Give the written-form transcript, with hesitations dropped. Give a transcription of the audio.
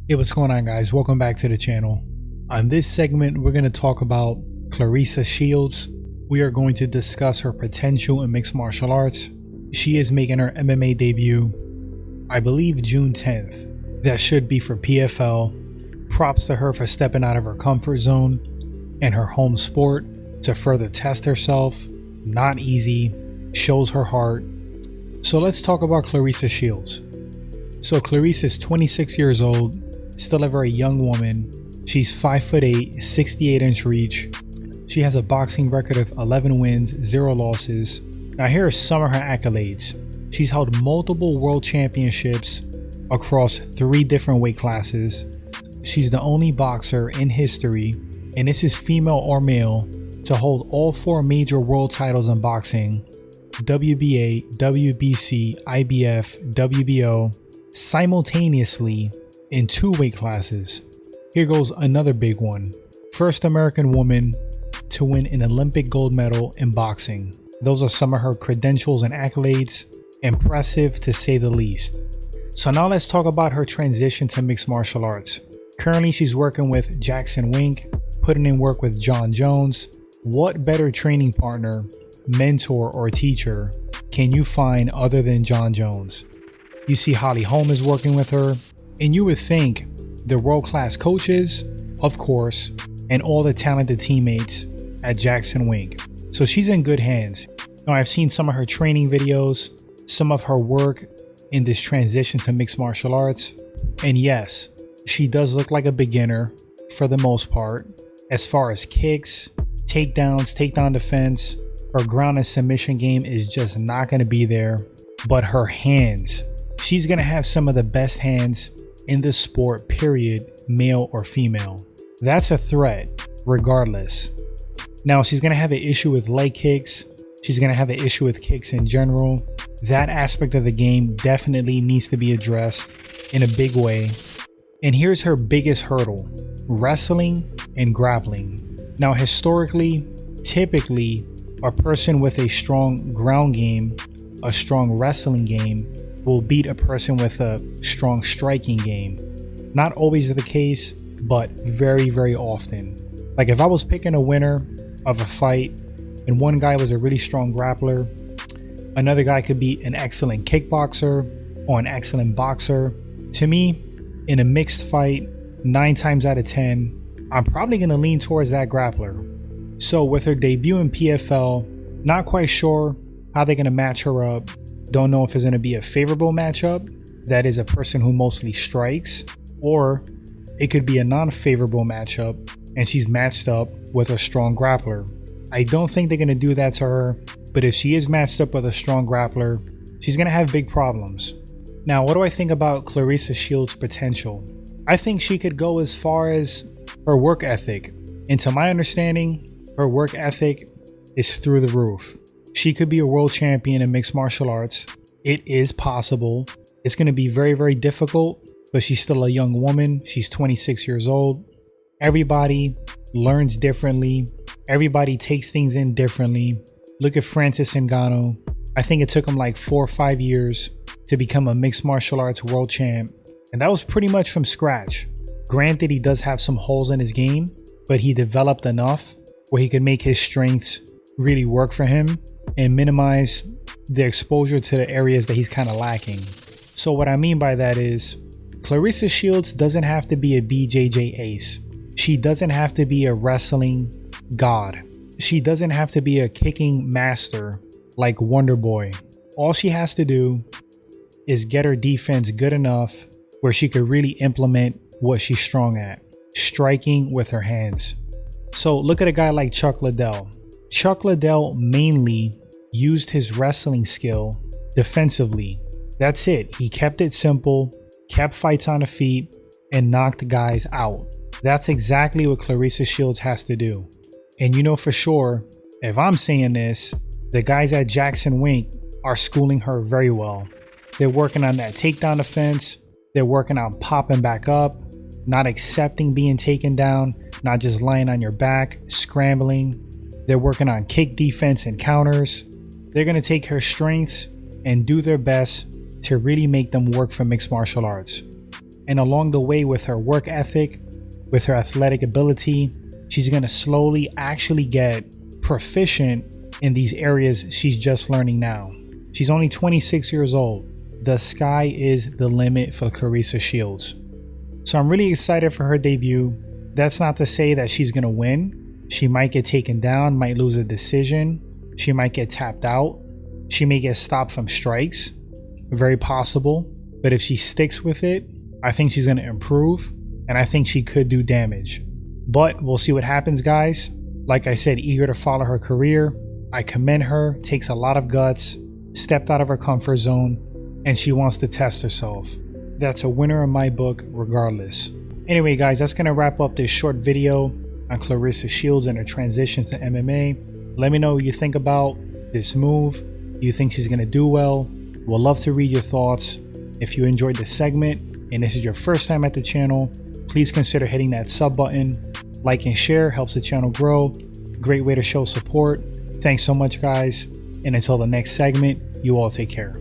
Hey, what's going on, guys? Welcome back to the channel. On this segment, we're going to talk about Claressa Shields. We are going to discuss her potential in mixed martial arts. She is making her MMA debut, I believe June 10th. That should be for PFL. Props to her for stepping out of her comfort zone and her home sport to further test herself. Not easy, shows her heart. So let's talk about Claressa Shields. So Claressa is 26 years old, still a very young woman. She's 5'8", 68-inch reach. She has a boxing record of 11 wins, 0 losses. Now here are some of her accolades. She's held multiple world championships across 3 different weight classes. She's the only boxer in history, and this is female or male, to hold all 4 major world titles in boxing: WBA, WBC, IBF, WBO, simultaneously in 2 weight classes. Here goes another big one. First American woman to win an Olympic gold medal in boxing. Those are some of her credentials and accolades. Impressive to say the least. So now let's talk about her transition to mixed martial arts. Currently she's working with Jackson Wink, putting in work with Jon Jones. What better training partner, mentor, or teacher can you find other than Jon Jones? You see Holly Holm is working with her, and you would think the world-class coaches, of course, and all the talented teammates at Jackson Wink. So she's in good hands. Now, I've seen some of her training videos, some of her work in this transition to mixed martial arts, and yes, she does look like a beginner for the most part. As far as kicks, takedowns, takedown defense, her ground and submission game is just not going to be there. But her hands, she's going to have some of the best hands in this sport, period, male or female. That's a threat, regardless. Now, she's going to have an issue with leg kicks. She's going to have an issue with kicks in general. That aspect of the game definitely needs to be addressed in a big way. And here's her biggest hurdle: wrestling and grappling. Now, historically, typically, a person with a strong ground game, a strong wrestling game, will beat a person with a strong striking game. Not always the case, but very, very often. Like if I was picking a winner of a fight and one guy was a really strong grappler, another guy could be an excellent kickboxer or an excellent boxer. To me, in a mixed fight, 9 times out of 10, I'm probably going to lean towards that grappler. So with her debut in PFL, not quite sure how they're going to match her up. Don't know if it's going to be a favorable matchup, that is a person who mostly strikes, or it could be a non-favorable matchup and she's matched up with a strong grappler. I don't think they're going to do that to her, but if she is matched up with a strong grappler, she's going to have big problems. Now, what do I think about Claressa Shields' potential? I think she could go as far as her work ethic. And to my understanding, her work ethic is through the roof. She could be a world champion in mixed martial arts. It is possible. It's going to be very, very difficult, but she's still a young woman. She's 26 years old. Everybody learns differently. Everybody takes things in differently. Look at Francis Ngannou. I think it took him like 4 or 5 years to become a mixed martial arts world champ. And that was pretty much from scratch. Granted, he does have some holes in his game, but he developed enough where he could make his strengths really work for him and minimize the exposure to the areas that he's kind of lacking. So what I mean by that is, Claressa Shields doesn't have to be a BJJ ace. She doesn't have to be a wrestling god. She doesn't have to be a kicking master like Wonder Boy. All she has to do is get her defense good enough where she could really implement what she's strong at: striking with her hands. So look at a guy like Chuck Liddell. Chuck Liddell mainly used his wrestling skill defensively. That's it. He kept it simple, kept fights on the feet, and knocked guys out. That's exactly what Claressa Shields has to do. And you know for sure, if I'm saying this, the guys at Jackson Wink are schooling her very well. They're working on that takedown defense. They're working on popping back up, not accepting being taken down, not just lying on your back, scrambling. They're working on kick defense and counters. They're going to take her strengths and do their best to really make them work for mixed martial arts. And along the way, with her work ethic, with her athletic ability, she's gonna slowly actually get proficient in these areas she's just learning now. She's only 26 years old. The sky is the limit for Claressa Shields. So I'm really excited for her debut. That's not to say that she's gonna win. She might get taken down, might lose a decision. She might get tapped out. She may get stopped from strikes. Very possible. But if she sticks with it, I think she's gonna improve, and I think she could do damage. But we'll see what happens, guys. Like I said, eager to follow her career. I commend her, takes a lot of guts, stepped out of her comfort zone, and she wants to test herself. That's a winner in my book regardless. Anyway guys, that's going to wrap up this short video on Claressa Shields and her transition to MMA. Let me know what you think about this move. Do you think she's going to do well? We'll love to read your thoughts. If you enjoyed this segment and this is your first time at the channel, please consider hitting that sub button. Like and share helps the channel grow. Great way to show support. Thanks so much guys, and until the next segment, you all take care.